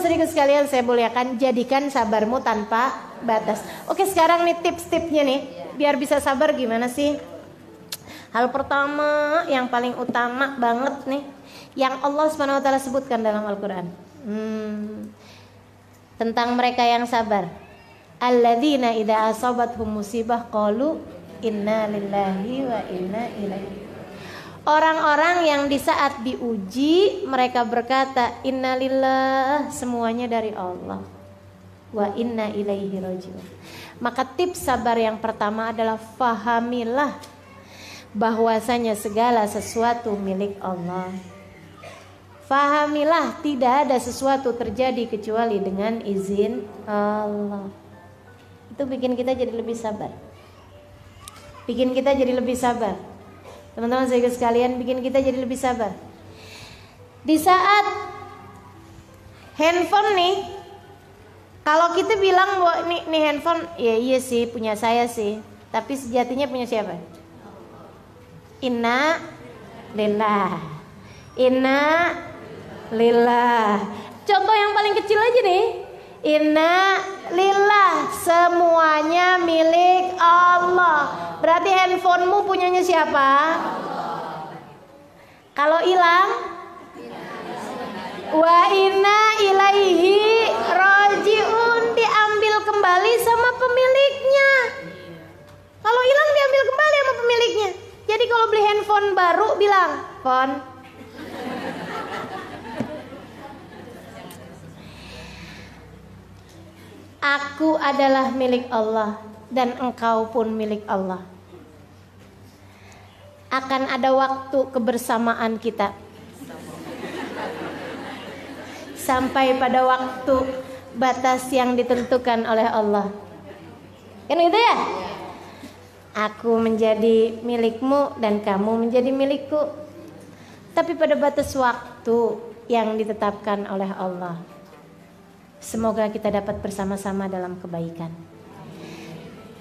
Teman-teman sedikit sekalian saya muliakan, jadikan sabarmu tanpa batas. Oke, sekarang nih tips-tipsnya nih, biar bisa sabar gimana sih? Hal pertama yang paling utama banget nih, yang Allah SWT sebutkan dalam Al-Quran, tentang mereka yang sabar. Alladzina idza asabathum musibah qalu inna lillahi wa inna ilaihi. Orang-orang yang di saat diuji mereka berkata innalillah, semuanya dari Allah, wa inna ilaihi rajiun. Maka tips sabar yang pertama adalah fahamilah bahwasanya segala sesuatu milik Allah. Fahamilah tidak ada sesuatu terjadi kecuali dengan izin Allah. Itu bikin kita jadi lebih sabar. Bikin kita jadi lebih sabar. Teman-teman sekalian, bikin kita jadi lebih sabar. Di saat handphone nih, kalau kita bilang bahwa nih handphone, ya iya sih punya saya sih, tapi sejatinya punya siapa? Inna lillah. Inna lillah. Contoh yang paling kecil aja nih. Inna lillah, semuanya milik Allah. Berarti handphonemu punyanya siapa? Kalau hilang, wa inna ilaihi rajiun, diambil kembali sama pemiliknya. Kalau hilang diambil kembali sama pemiliknya. Jadi kalau beli handphone baru bilang, "Pon, aku adalah milik Allah dan engkau pun milik Allah. Akan ada waktu kebersamaan kita sampai pada waktu batas yang ditentukan oleh Allah." Kan gitu ya? Aku menjadi milikmu dan kamu menjadi milikku. Tapi pada batas waktu yang ditetapkan oleh Allah. Semoga kita dapat bersama-sama dalam kebaikan.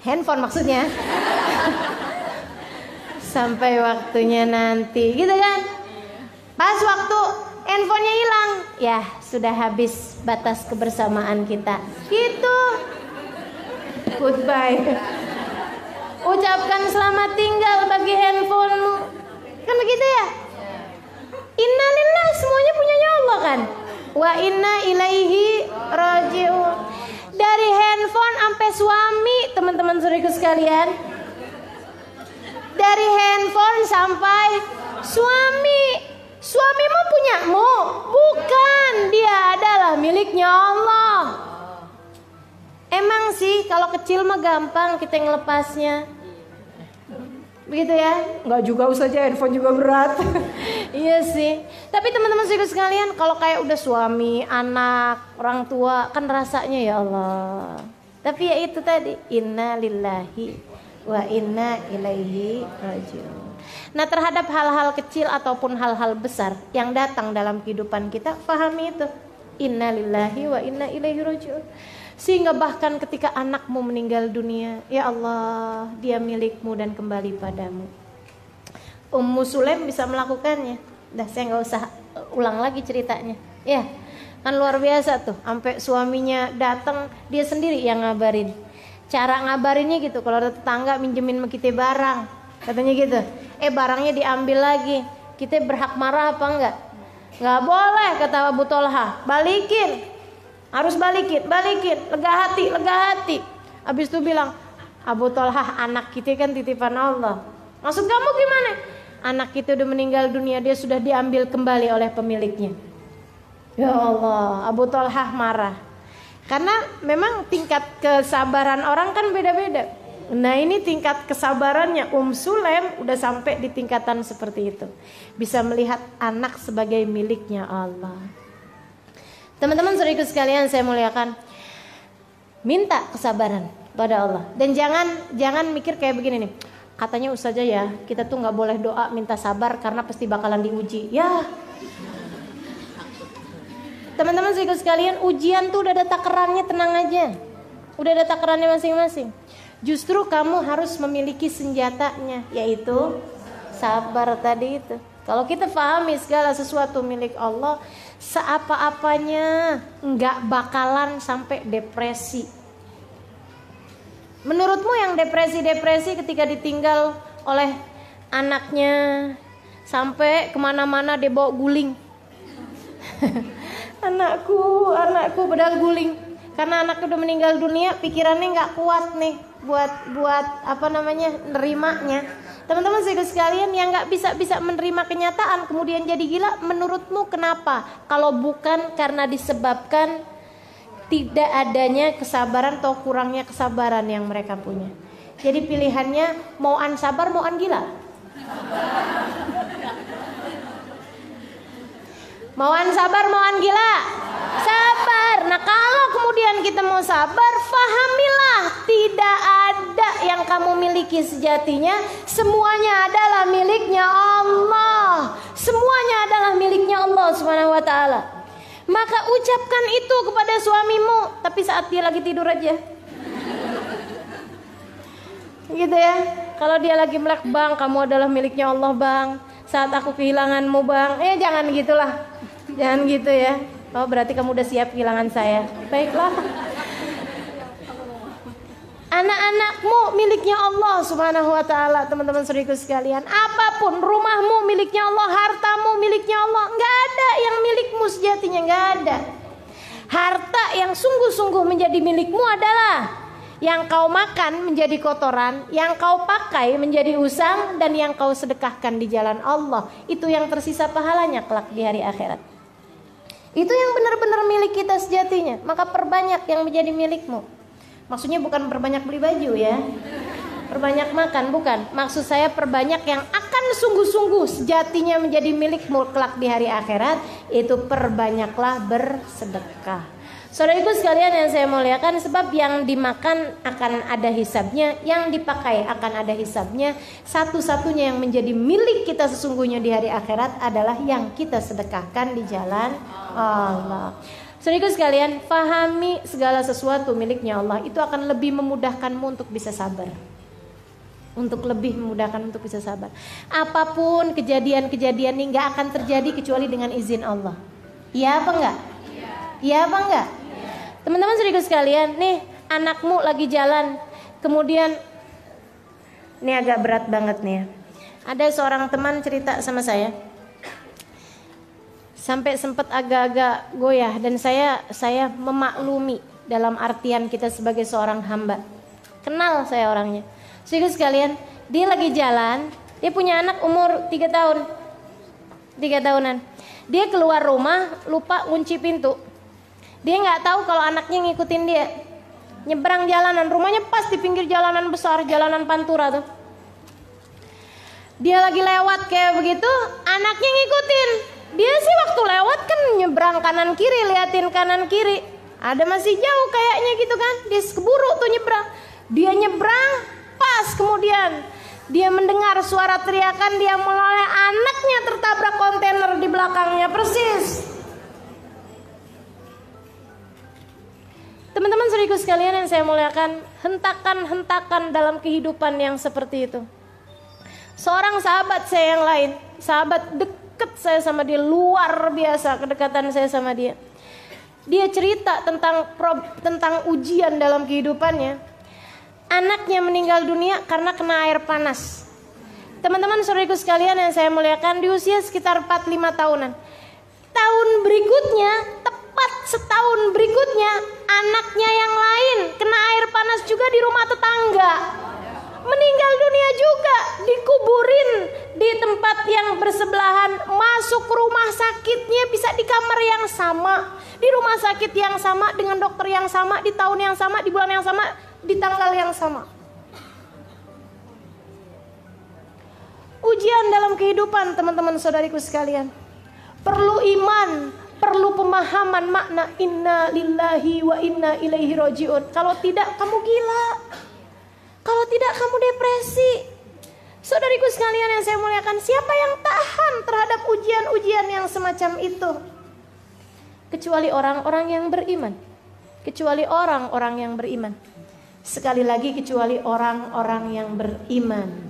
Handphone maksudnya. Sampai waktunya nanti, gitu kan? Pas waktu handphonenya hilang, ya sudah habis batas kebersamaan kita. Gitu. Goodbye. Ucapkan selamat tinggal bagi handphonemu. Kan begitu ya? Innalillah, semuanya punyanya Allah kan? Wa inna ilaihi rajiun. Dari handphone sampai suami, teman-teman saudaraku sekalian. Dari handphone sampai suami. Suamimu punyamu? Bukan, dia adalah miliknya Allah. Emang sih kalau kecil mah gampang kita ngelepasnya. Begitu ya? Enggak juga saja, handphone juga berat. Iya sih. Tapi teman-teman sekalian, kalau kayak udah suami, anak, orang tua, kan rasanya ya Allah. Tapi ya itu tadi, inna lillahi wa inna ilaihi rajiun. Nah, terhadap hal-hal kecil ataupun hal-hal besar yang datang dalam kehidupan kita, pahami itu. Inna lillahi wa inna ilaihi rajiun. Sehingga bahkan ketika anakmu meninggal dunia, ya Allah, dia milikmu dan kembali padamu. Ummu Sulaim bisa melakukannya. Dah saya nggak usah ulang lagi ceritanya. Ya, kan luar biasa tuh. Sampai suaminya datang, dia sendiri yang ngabarin. Cara ngabarinnya gitu, kalau ada tetangga minjemin sama kita barang, katanya gitu. Barangnya diambil lagi. Kita berhak marah apa enggak? Nggak boleh, kata Abu Tolha. Balikin. Harus balikin, lega hati. Habis itu bilang, Abu Tolha, anak kita kan titipan Allah. Maksud kamu gimana? Anak kita udah meninggal dunia, dia sudah diambil kembali oleh pemiliknya. Ya Allah, Abu Tolha marah. Karena memang tingkat kesabaran orang kan beda-beda. Nah, ini tingkat kesabarannya Sulaim udah sampai di tingkatan seperti itu. Bisa melihat anak sebagai miliknya Allah. Teman-teman saudaraku sekalian saya muliakan, minta kesabaran pada Allah. Dan jangan mikir kayak begini nih. Katanya ustazah ya, kita tuh nggak boleh doa minta sabar karena pasti bakalan diuji. Ya, teman-teman saudaraku sekalian, ujian tuh udah ada takarannya, tenang aja. Udah ada takarannya masing-masing. Justru kamu harus memiliki senjatanya, yaitu sabar tadi itu. Kalau kita pahami segala sesuatu milik Allah, seapa-apanya nggak bakalan sampai depresi. Menurutmu yang depresi-depresi ketika ditinggal oleh anaknya sampai kemana-mana dia bawa guling. anakku padahal guling karena anaknya udah meninggal dunia, pikirannya nggak kuat nih buat nerimanya. Teman-teman sekalian yang nggak bisa menerima kenyataan kemudian jadi gila, menurutmu kenapa? Kalau bukan karena disebabkan tidak adanya kesabaran atau kurangnya kesabaran yang mereka punya. Jadi pilihannya mau an sabar mau an gila. Mau an sabar mau an gila. Sabar. Nah kalau kemudian kita mau sabar, fahamilah tidak ada yang kamu miliki sejatinya. Semuanya adalah miliknya Allah. Semuanya adalah miliknya Allah Subhanahu wa ta'ala. Maka ucapkan itu kepada suamimu, tapi saat dia lagi tidur aja. Gitu ya. Kalau dia lagi melek, bang kamu adalah miliknya Allah bang, saat aku kehilanganmu bang, jangan gitulah. Jangan gitu ya. Oh berarti kamu udah siap kehilangan saya. Baiklah. Anak-anakmu miliknya Allah Subhanahu wa ta'ala. Teman-teman saudaraku sekalian, apapun, rumahmu miliknya Allah, hartamu miliknya Allah. Gak ada yang milikmu sejatinya, gak ada. Harta yang sungguh-sungguh menjadi milikmu adalah yang kau makan menjadi kotoran, yang kau pakai menjadi usang, dan yang kau sedekahkan di jalan Allah. Itu yang tersisa pahalanya kelak di hari akhirat. Itu yang benar-benar milik kita sejatinya. Maka perbanyak yang menjadi milikmu. Maksudnya bukan perbanyak beli baju ya, perbanyak makan, bukan. Maksud saya perbanyak yang akan sungguh-sungguh sejatinya menjadi milikmu kelak di hari akhirat. Itu perbanyaklah bersedekah. Saudaraku sekalian yang saya muliakan, sebab yang dimakan akan ada hisabnya, yang dipakai akan ada hisabnya. Satu-satunya yang menjadi milik kita sesungguhnya di hari akhirat adalah yang kita sedekahkan di jalan Allah. Saudaraku sekalian, fahami segala sesuatu miliknya Allah. Itu akan lebih memudahkanmu untuk bisa sabar. Untuk lebih memudahkan untuk bisa sabar. Apapun kejadian-kejadian ini gak akan terjadi kecuali dengan izin Allah. Iya apa enggak? Iya apa enggak? Teman-teman saudaraku sekalian, nih anakmu lagi jalan, kemudian ini agak berat banget nih ya. Ada seorang teman cerita sama saya, sampai sempat agak-agak goyah, dan saya memaklumi dalam artian kita sebagai seorang hamba. Kenal saya orangnya. Saudaraku sekalian, dia lagi jalan, dia punya anak umur 3 tahun, 3 tahunan. Dia keluar rumah lupa kunci pintu. Dia nggak tahu kalau anaknya ngikutin dia. Nyebrang jalanan, rumahnya pas di pinggir jalanan besar, jalanan Pantura tuh. Dia lagi lewat kayak begitu, anaknya ngikutin. Dia sih waktu lewat kan nyebrang kanan kiri, liatin kanan kiri. Ada masih jauh kayaknya gitu kan. Dia keburu tuh nyebrang. Dia nyebrang, pas kemudian dia mendengar suara teriakan, dia menoleh, anaknya tertabrak kontainer di belakangnya persis. Teman-teman saudaraku sekalian yang saya muliakan, hentakan-hentakan dalam kehidupan yang seperti itu. Seorang sahabat saya yang lain, sahabat deket saya sama dia, luar biasa kedekatan saya sama dia. Dia cerita tentang ujian dalam kehidupannya. Anaknya meninggal dunia karena kena air panas. Teman-teman saudaraku sekalian yang saya muliakan, di usia sekitar 4-5 tahunan. Tahun berikutnya, tepat setahun berikutnya, anaknya yang lain kena air panas juga di rumah tetangga. Meninggal dunia juga, dikuburin di tempat yang bersebelahan, masuk rumah sakitnya bisa di kamar yang sama, di rumah sakit yang sama, dengan dokter yang sama, di tahun yang sama, di bulan yang sama, di tanggal yang sama. Ujian dalam kehidupan teman-teman saudariku sekalian. Perlu iman, perlu pemahaman makna inna lillahi wa inna ilaihi rajiun. Kalau tidak kamu gila. Kalau tidak kamu depresi. Saudariku sekalian yang saya muliakan, siapa yang tahan terhadap ujian-ujian yang semacam itu? Kecuali orang-orang yang beriman. Kecuali orang-orang yang beriman. Sekali lagi, kecuali orang-orang yang beriman.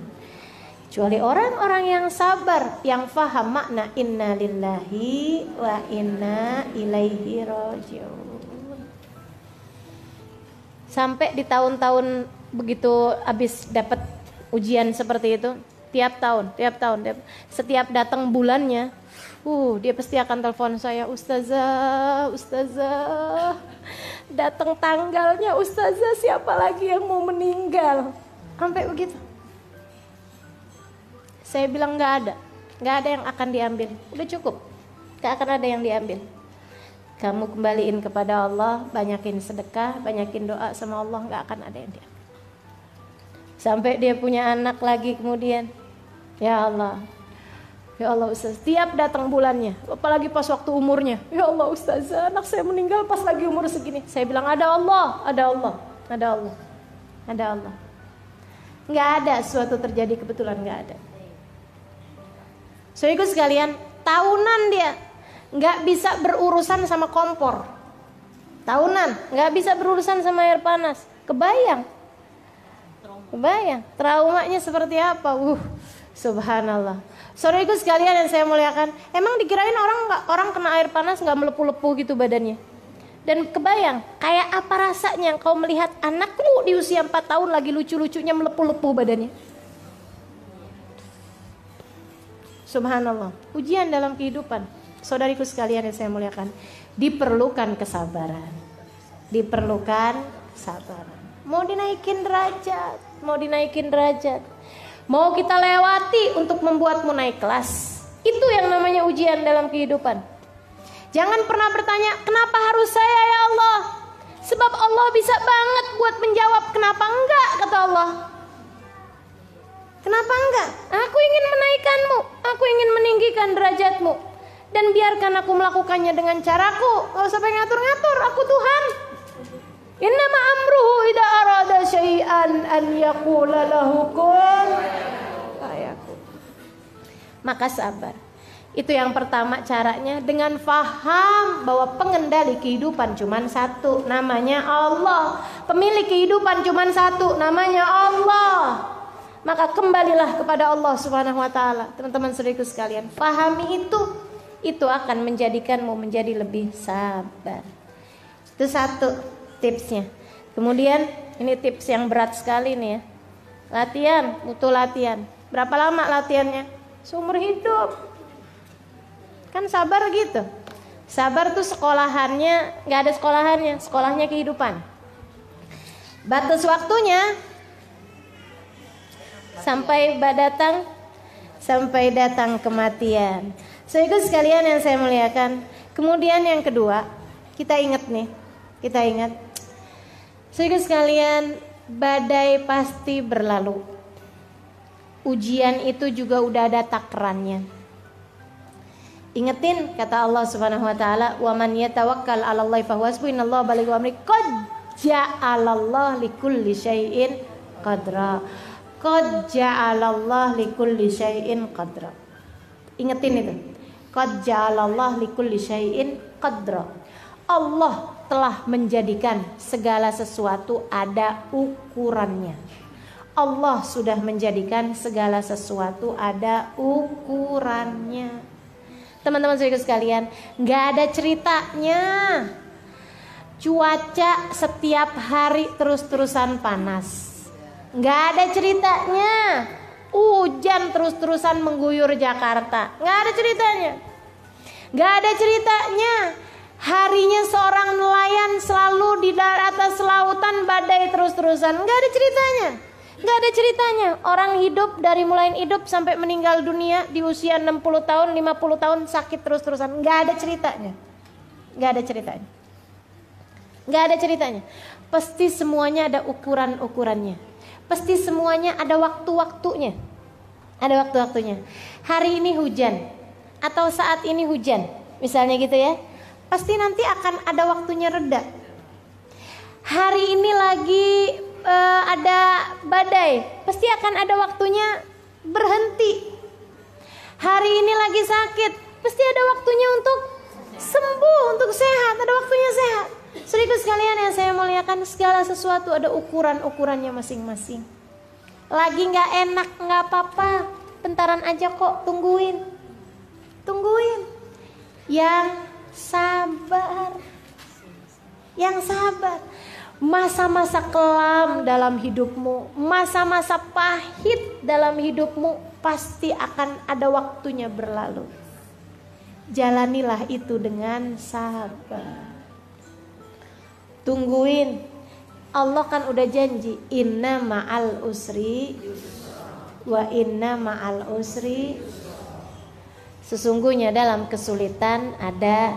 Kecuali orang-orang yang sabar, yang faham makna inna lillahi wa inna ilaihi rajiun. Sampai di tahun-tahun begitu habis dapat ujian seperti itu, tiap tahun, setiap datang bulannya, dia pasti akan telepon saya, ustazah, datang tanggalnya ustazah, siapa lagi yang mau meninggal, sampai begitu. Saya bilang nggak ada yang akan diambil, udah cukup, nggak akan ada yang diambil. Kamu kembaliin kepada Allah, banyakin sedekah, banyakin doa sama Allah, nggak akan ada yang diambil. Sampai dia punya anak lagi kemudian, ya Allah Ustaz, tiap datang bulannya, apalagi pas waktu umurnya, ya Allah Ustazah, anak saya meninggal pas lagi umur segini. Saya bilang ada Allah. Nggak ada suatu terjadi kebetulan, nggak ada. So ikut sekalian, tahunan dia nggak bisa berurusan sama kompor, tahunan nggak bisa berurusan sama air panas. Kebayang traumanya seperti apa? Subhanallah. Saudaraku sekalian yang saya muliakan, emang dikirain orang kena air panas nggak melepuh-lepuh gitu badannya? Dan kebayang kayak apa rasanya kau melihat anakmu di usia 4 tahun lagi lucu-lucunya melepuh-lepuh badannya? Subhanallah. Ujian dalam kehidupan, saudariku sekalian yang saya muliakan, diperlukan kesabaran. Mau dinaikin derajat, mau kita lewati untuk membuatmu naik kelas. Itu yang namanya ujian dalam kehidupan. Jangan pernah bertanya, kenapa harus saya ya Allah? Sebab Allah bisa banget buat menjawab. Kenapa enggak, kata Allah. Kenapa enggak? Aku ingin menaikkanmu, aku ingin meninggikan derajatmu, dan biarkan aku melakukannya dengan caraku. Gak usah pengen ngatur-ngatur, aku Tuhan. Innama amruhu idza arada syai'an an yaqula lahu kun fayakun. Maka sabar. Itu yang pertama caranya, dengan faham bahwa pengendali kehidupan cuma satu, namanya Allah. Pemilik kehidupan cuma satu, namanya Allah. Maka kembalilah kepada Allah Subhanahu wa taala. Teman-teman saudaraku sekalian, pahami itu akan menjadikanmu menjadi lebih sabar. Itu satu tipsnya. Kemudian ini tips yang berat sekali nih ya. Latihan, butuh latihan. Berapa lama latihannya? Seumur hidup. Kan sabar gitu. Sabar tuh sekolahannya, gak ada sekolahannya, sekolahnya kehidupan. Batas waktunya sampai datang kematian. Saudara sekalian yang saya muliakan. Kemudian yang kedua, kita ingat. Saudara sekalian, badai pasti berlalu. Ujian itu juga udah ada takarannya. Ingetin kata Allah Subhanahu wa taala, "Wa man yatawakkal 'alallahi fahuwa hasbuh, innallaha balighu amri, qad ja'alallahu likulli syai'in qadra." Qad ja'alallahu likulli syai'in qadra. Ingetin itu. Qad ja'alallahu likulli syai'in qadra. Allah telah menjadikan segala sesuatu ada ukurannya. Allah sudah menjadikan segala sesuatu ada ukurannya. Teman-teman saudara sekalian, gak ada ceritanya cuaca setiap hari terus-terusan panas. Gak ada ceritanya hujan terus-terusan mengguyur Jakarta. Gak ada ceritanya. Gak ada ceritanya harinya seorang nelayan selalu di atas lautan badai terus-terusan. Gak ada ceritanya. Gak ada ceritanya orang hidup dari mulai hidup sampai meninggal dunia di usia 60 tahun, 50 tahun sakit terus-terusan. Gak ada ceritanya. Gak ada ceritanya. Pasti semuanya ada ukuran-ukurannya. Pasti semuanya ada waktu-waktunya. Hari ini hujan atau saat ini hujan, misalnya gitu ya. Pasti nanti akan ada waktunya reda. Hari ini lagi ada badai, pasti akan ada waktunya berhenti. Hari ini lagi sakit, pasti ada waktunya untuk sembuh, untuk sehat, ada waktunya sehat. Saudara sekalian yang saya muliakan, segala sesuatu ada ukuran-ukurannya masing-masing. Lagi gak enak gak apa-apa, bentaran aja kok, tungguin. Yang sabar. Masa-masa kelam dalam hidupmu, masa-masa pahit dalam hidupmu pasti akan ada waktunya berlalu. Jalanilah itu dengan sabar. Tungguin. Allah kan udah janji, inna ma'al usri wa inna ma'al usri. Sesungguhnya dalam kesulitan ada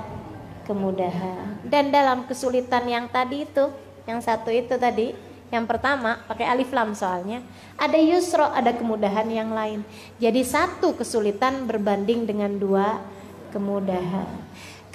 kemudahan. Dan dalam kesulitan yang tadi itu, yang satu itu tadi, yang pertama pakai alif lam soalnya, ada yusro, ada kemudahan yang lain. Jadi satu kesulitan berbanding dengan dua kemudahan.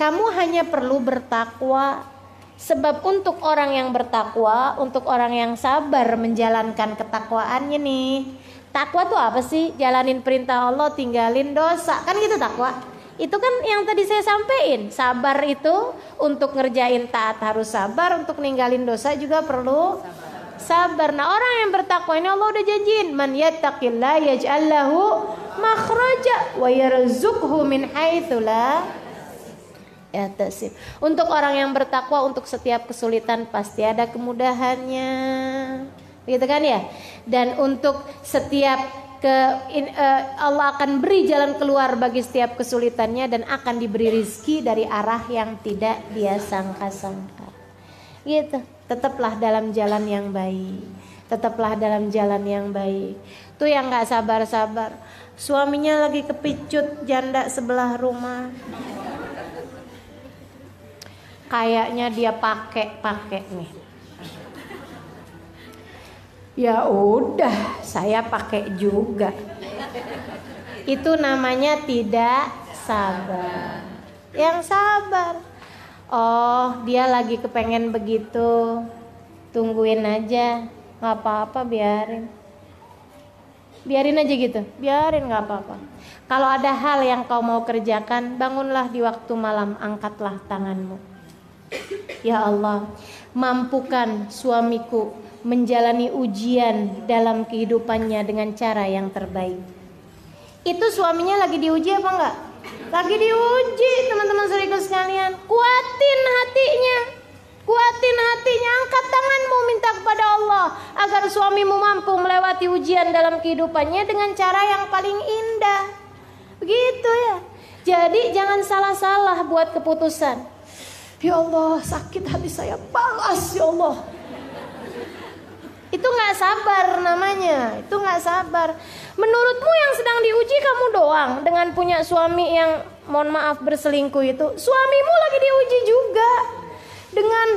Kamu hanya perlu bertakwa. Sebab untuk orang yang bertakwa, untuk orang yang sabar menjalankan ketakwaannya nih. Takwa tuh apa sih? Jalanin perintah Allah, tinggalin dosa. Kan gitu takwa. Itu kan yang tadi saya sampaikan. Sabar itu untuk ngerjain taat harus sabar, untuk ninggalin dosa juga perlu sabar. Nah, orang yang bertakwa ini Allah udah janjiin, man yattaqillah yaj'al lahu makhraja wa yarzuqhu min haitsu la yahtasib. Untuk orang yang bertakwa, untuk setiap kesulitan pasti ada kemudahannya. Gitu kan ya? Dan untuk setiap Allah akan beri jalan keluar bagi setiap kesulitannya, dan akan diberi rizki dari arah yang tidak dia sangka-sangka. Gitu. Tetaplah dalam jalan yang baik. Tetaplah dalam jalan yang baik. Tuh yang gak sabar-sabar, suaminya lagi kepicut janda sebelah rumah. Kayaknya dia pakai nih. Ya udah, saya pakai juga. Itu namanya tidak sabar. Yang sabar, oh dia lagi kepengen begitu, tungguin aja, nggak apa-apa, biarin aja gitu, biarin, nggak apa-apa. Kalau ada hal yang kau mau kerjakan, bangunlah di waktu malam, angkatlah tanganmu. Ya Allah, mampukan suamiku menjalani ujian dalam kehidupannya dengan cara yang terbaik. Itu suaminya lagi diuji apa enggak? Lagi diuji, teman-teman saudaraku sekalian. Kuatin hatinya, angkat tanganmu, minta kepada Allah agar suamimu mampu melewati ujian dalam kehidupannya dengan cara yang paling indah. Begitu ya. Jadi jangan salah-salah buat keputusan. Ya Allah, sakit hati saya, balas ya Allah. Itu gak sabar namanya. Itu gak sabar. Menurutmu yang sedang diuji kamu doang dengan punya suami yang mohon maaf berselingkuh itu. Suamimu lagi diuji juga dengan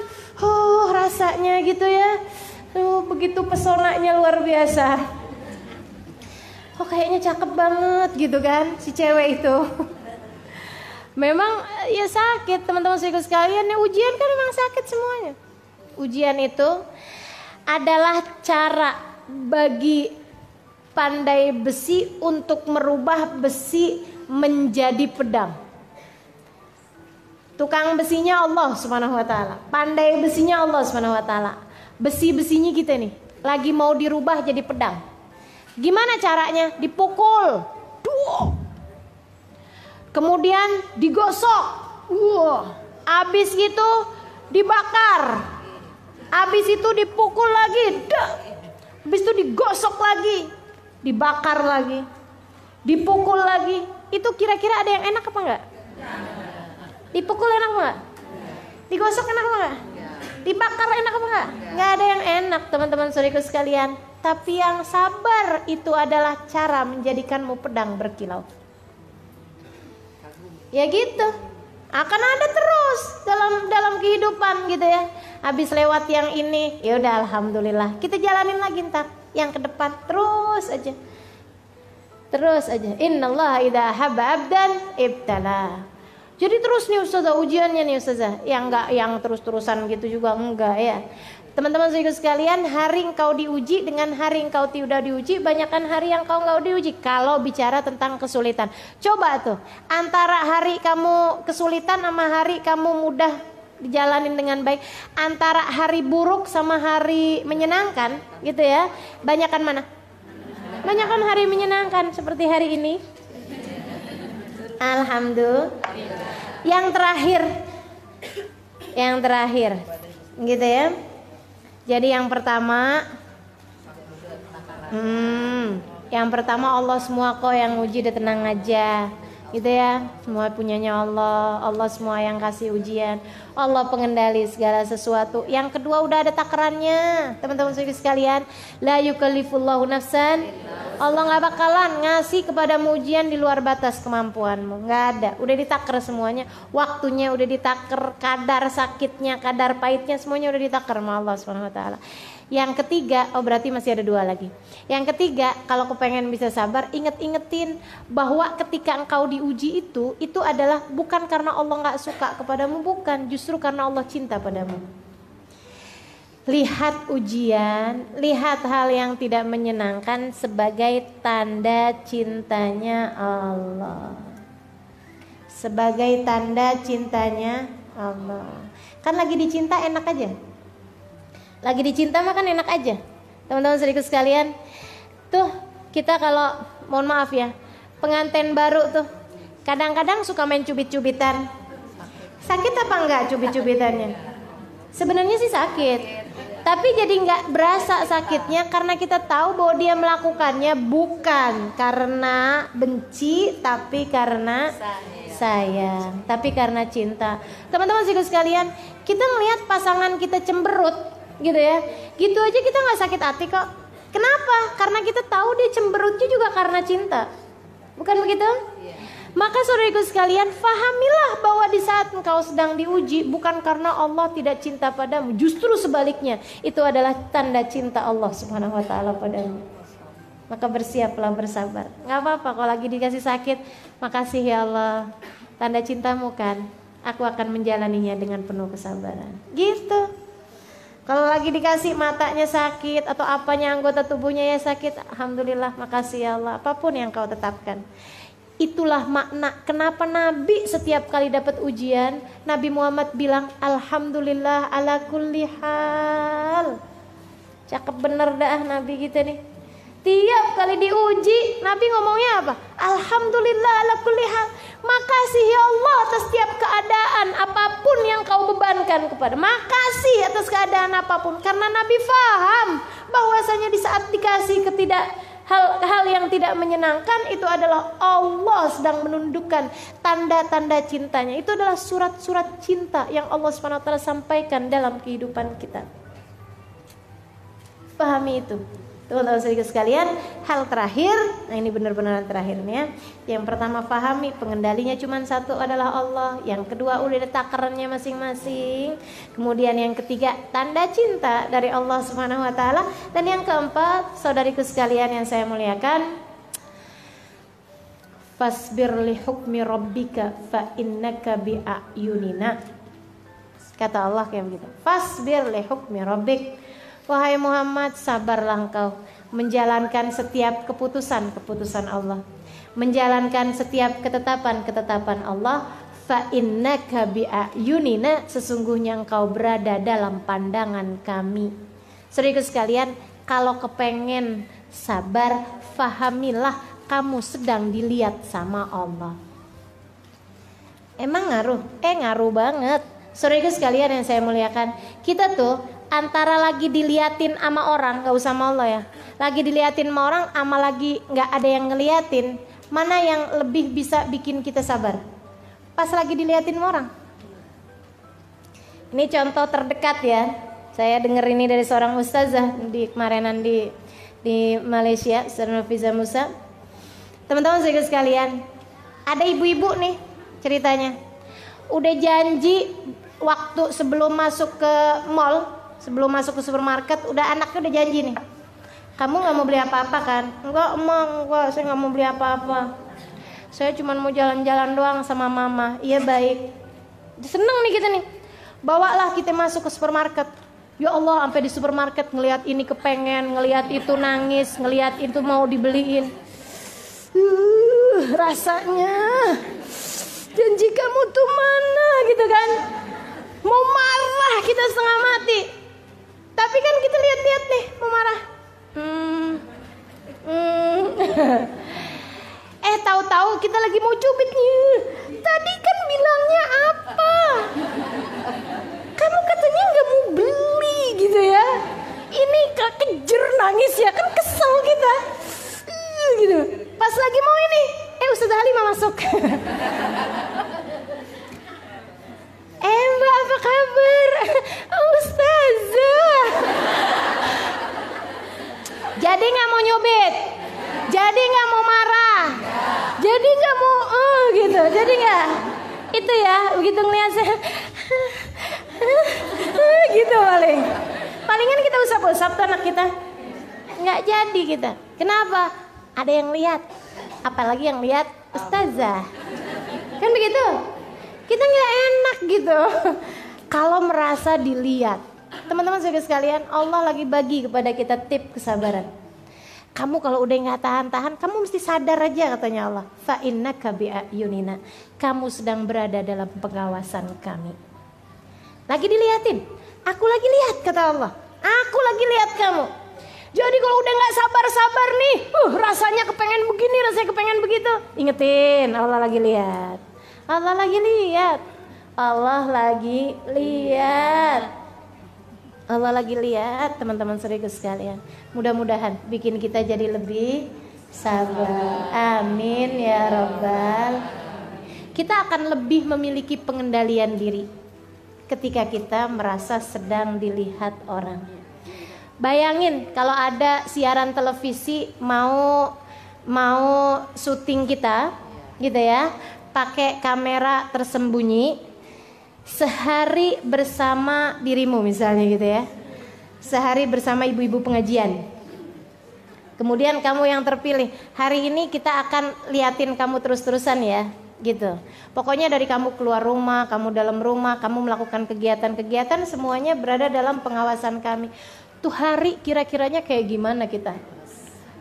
rasanya gitu ya. Begitu pesonanya luar biasa. Kayaknya cakep banget gitu kan si cewek itu. Memang ya sakit, teman-teman sekalian. Ya, ujian kan memang sakit semuanya. Ujian itu adalah cara bagi pandai besi untuk merubah besi menjadi pedang. Tukang besinya Allah Subhanahu wa taala. Pandai besinya Allah Subhanahu wa taala. Besi-besinya kita nih lagi mau dirubah jadi pedang. Gimana caranya? Dipukul. Duh. Kemudian digosok. Abis gitu dibakar. Abis itu dipukul lagi. Abis itu digosok lagi. Dibakar lagi. Dipukul lagi. Itu kira-kira ada yang enak apa enggak? Dipukul enak apa enggak? Digosok enak apa enggak? Dibakar enak apa enggak? Enggak ada yang enak, teman-teman saudaraku sekalian. Tapi yang sabar itu adalah cara menjadikanmu pedang berkilau. Ya gitu. Akan ada terus dalam kehidupan gitu ya. Habis lewat yang ini, ya udah alhamdulillah. Kita jalanin lagi ntar yang ke depan, terus aja. Innallaha idza habba abdan ibtala. Jadi terus nih ustazah ujiannya nih ustazah. Yang terus-terusan gitu juga enggak ya. Teman-teman saudara sekalian, hari engkau diuji dengan hari engkau tidak diuji, banyakkan hari yang kau enggak diuji. Kalau bicara tentang kesulitan, coba tuh antara hari kamu kesulitan sama hari kamu mudah dijalanin dengan baik, antara hari buruk sama hari menyenangkan gitu ya, banyakkan mana? Banyak kan hari menyenangkan seperti hari ini. Alhamdulillah. Yang terakhir, gitu ya. Jadi yang pertama, Allah semua kok yang uji, udah tenang aja, gitu ya. Semua punyanya Allah semua yang kasih ujian, Allah pengendali segala sesuatu. Yang kedua udah ada takarannya, teman-teman sekalian. La yukallifullahu nafsan, Allah nggak bakalan ngasih kepadamu ujian di luar batas kemampuanmu, nggak ada. Udah ditakar semuanya, waktunya udah ditakar, kadar sakitnya, kadar pahitnya, semuanya udah ditakar sama Allah Subhanahu Wa Taala. Yang ketiga, berarti masih ada 2 lagi. Yang ketiga, kalau kepengen bisa sabar, ingetin bahwa ketika engkau diuji itu adalah bukan karena Allah nggak suka kepadamu, bukan, justru karena Allah cinta padamu. Lihat ujian, lihat hal yang tidak menyenangkan sebagai tanda cintanya Allah. Sebagai tanda cintanya Allah. Kan lagi dicinta enak aja. Lagi dicinta mah kan enak aja. Teman-teman sedikit sekalian, tuh kita kalau mohon maaf ya, pengantin baru tuh kadang-kadang suka main cubit-cubitan. Sakit apa enggak cubit-cubitannya? Sebenarnya sih sakit, tapi jadi nggak berasa sakitnya karena kita tahu bahwa dia melakukannya bukan karena benci, tapi karena sayang, tapi karena cinta. Teman-teman sekalian, kita melihat pasangan kita cemberut, gitu ya, gitu aja kita nggak sakit hati kok. Kenapa? Karena kita tahu dia cemberutnya juga karena cinta, bukan begitu? Maka saudariku sekalian, fahamilah bahwa di saat engkau sedang diuji bukan karena Allah tidak cinta padamu, justru sebaliknya, itu adalah tanda cinta Allah Subhanahu Wa Taala padamu. Maka bersiaplah bersabar. Nggak apa-apa kalau lagi dikasih sakit, makasih ya Allah, tanda cintamu kan, aku akan menjalaninya dengan penuh kesabaran. Gitu. Kalau lagi dikasih matanya sakit atau apanya anggota tubuhnya ya sakit, alhamdulillah, makasih ya Allah, apapun yang kau tetapkan. Itulah makna kenapa Nabi setiap kali dapat ujian, Nabi Muhammad bilang alhamdulillah ala kulli hal. Cakep bener dah Nabi kita nih. Tiap kali diuji, Nabi ngomongnya apa? Alhamdulillah ala kulli hal. Makasih ya Allah atas setiap keadaan apapun yang kau bebankan kepada. Makasih atas keadaan apapun. Karena Nabi faham bahwasanya di saat dikasih hal yang tidak menyenangkan, itu adalah Allah sedang menundukkan tanda-tanda cintanya. Itu adalah surat-surat cinta yang Allah SWT sampaikan dalam kehidupan kita. Pahami itu. Teman-teman sedikit sekalian, hal terakhir, nah ini benar-benar terakhir nih ya. Yang pertama, pahami pengendalinya cuma satu adalah Allah. Yang kedua, udah ada takarannya masing-masing. Kemudian yang ketiga, tanda cinta dari Allah Subhanahu Wa Taala. Dan yang keempat, saudariku sekalian yang saya muliakan, fasbir li hukmi rabbika fa innaka bi ayunina. Kata Allah kayak begitu. Fasbir li hukmi rabbik. Wahai Muhammad, sabarlah engkau menjalankan setiap keputusan Allah, menjalankan setiap ketetapan Allah. Fa innaka bi ayunina, sesungguhnya engkau berada dalam pandangan kami. Saudaraku sekalian, kalau kepengen sabar, fahamilah kamu sedang dilihat sama Allah. Emang ngaruh? Ngaruh banget. Saudaraku sekalian yang saya muliakan, kita tuh antara lagi diliatin sama orang, gak usah sama Allah ya, lagi diliatin sama orang sama lagi gak ada yang ngeliatin, mana yang lebih bisa bikin kita sabar? Pas lagi diliatin sama orang. Ini contoh terdekat ya, saya dengar ini dari seorang ustazah di kemarinan di Malaysia, Ustazah Nafisa Musa. Teman-teman sekalian, ada ibu-ibu nih ceritanya, udah janji waktu sebelum masuk ke mall, sebelum masuk ke supermarket, anaknya udah janji nih, kamu gak mau beli apa-apa kan? Enggak, saya gak mau beli apa-apa, saya cuma mau jalan-jalan doang sama mama. Iya baik. Seneng nih kita nih, bawalah kita masuk ke supermarket. Ya Allah, sampai di supermarket ngelihat ini kepengen, ngelihat itu nangis, ngelihat itu mau dibeliin. Rasanya janji kamu tuh mana gitu kan, mau marah kita setengah mati. Tapi kan kita lihat-lihat nih, mau marah. Tahu-tahu kita lagi mau cubit nih. Tadi kan bilangnya apa? Kamu katanya nggak mau beli gitu ya. Ini kejer nangis ya, kan kesel kita. Gitu. Pas lagi mau ini, Ustazah Halimah masuk. Mbak, apa kabar? Ustazah. Jadi nggak mau nyubit, jadi nggak mau marah, jadi nggak mau gitu, jadi nggak itu ya, begitu ngeliat saya, gitu palingan kita usap-usap tuh anak kita, nggak jadi kita. Kenapa? Ada yang lihat, apalagi yang lihat ustazah, kan begitu. Kita nggak enak gitu kalau merasa dilihat. Teman-teman sekalian, Allah lagi bagi kepada kita tip kesabaran. Kamu kalau udah nggak tahan-tahan, kamu mesti sadar aja katanya Allah. Fa innaka bi'ayunina. Kamu sedang berada dalam pengawasan kami. Lagi dilihatin. Aku lagi lihat kata Allah. Aku lagi lihat kamu. Jadi kalau udah nggak sabar-sabar nih, rasanya kepengen begini, rasanya kepengen begitu. Ingetin, Allah lagi lihat. Allah lagi lihat. Allah lagi lihat. Allah lagi lihat, teman-teman saudaraku sekalian. Mudah-mudahan bikin kita jadi lebih sabar. Amin ya rabbal. Kita akan lebih memiliki pengendalian diri ketika kita merasa sedang dilihat orang. Bayangin kalau ada siaran televisi mau syuting kita, gitu ya, pakai kamera tersembunyi. Sehari bersama dirimu misalnya gitu ya. Sehari bersama ibu-ibu pengajian. Kemudian kamu yang terpilih. Hari ini kita akan liatin kamu terus-terusan ya, gitu. Pokoknya dari kamu keluar rumah, kamu dalam rumah, kamu melakukan kegiatan-kegiatan, semuanya berada dalam pengawasan kami. Tuh hari kira-kiranya kayak gimana kita?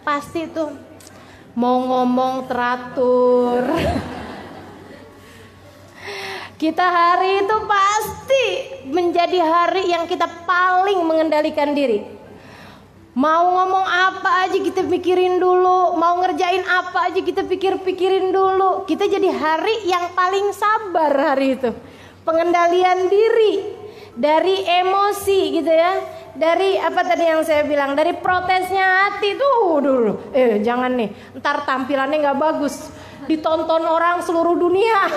Pasti tuh mau ngomong teratur. Kita hari itu pasti menjadi hari yang kita paling mengendalikan diri. Mau ngomong apa aja kita pikirin dulu, mau ngerjain apa aja kita pikirin dulu. Kita jadi hari yang paling sabar hari itu. Pengendalian diri dari emosi gitu ya. Dari apa tadi yang saya bilang, dari protesnya hati tuh dulu. Jangan nih, ntar tampilannya nggak bagus, ditonton orang seluruh dunia.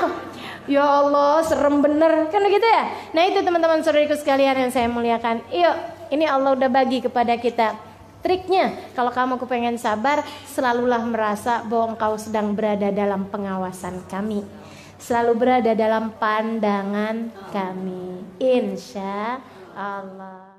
Ya Allah, serem bener kan gitu ya. Nah itu teman-teman saudariku sekalian yang saya muliakan. Yuk, ini Allah udah bagi kepada kita triknya. Kalau kamu kepengen sabar, selalulah merasa bahwa engkau sedang berada dalam pengawasan kami, selalu berada dalam pandangan kami, insya Allah.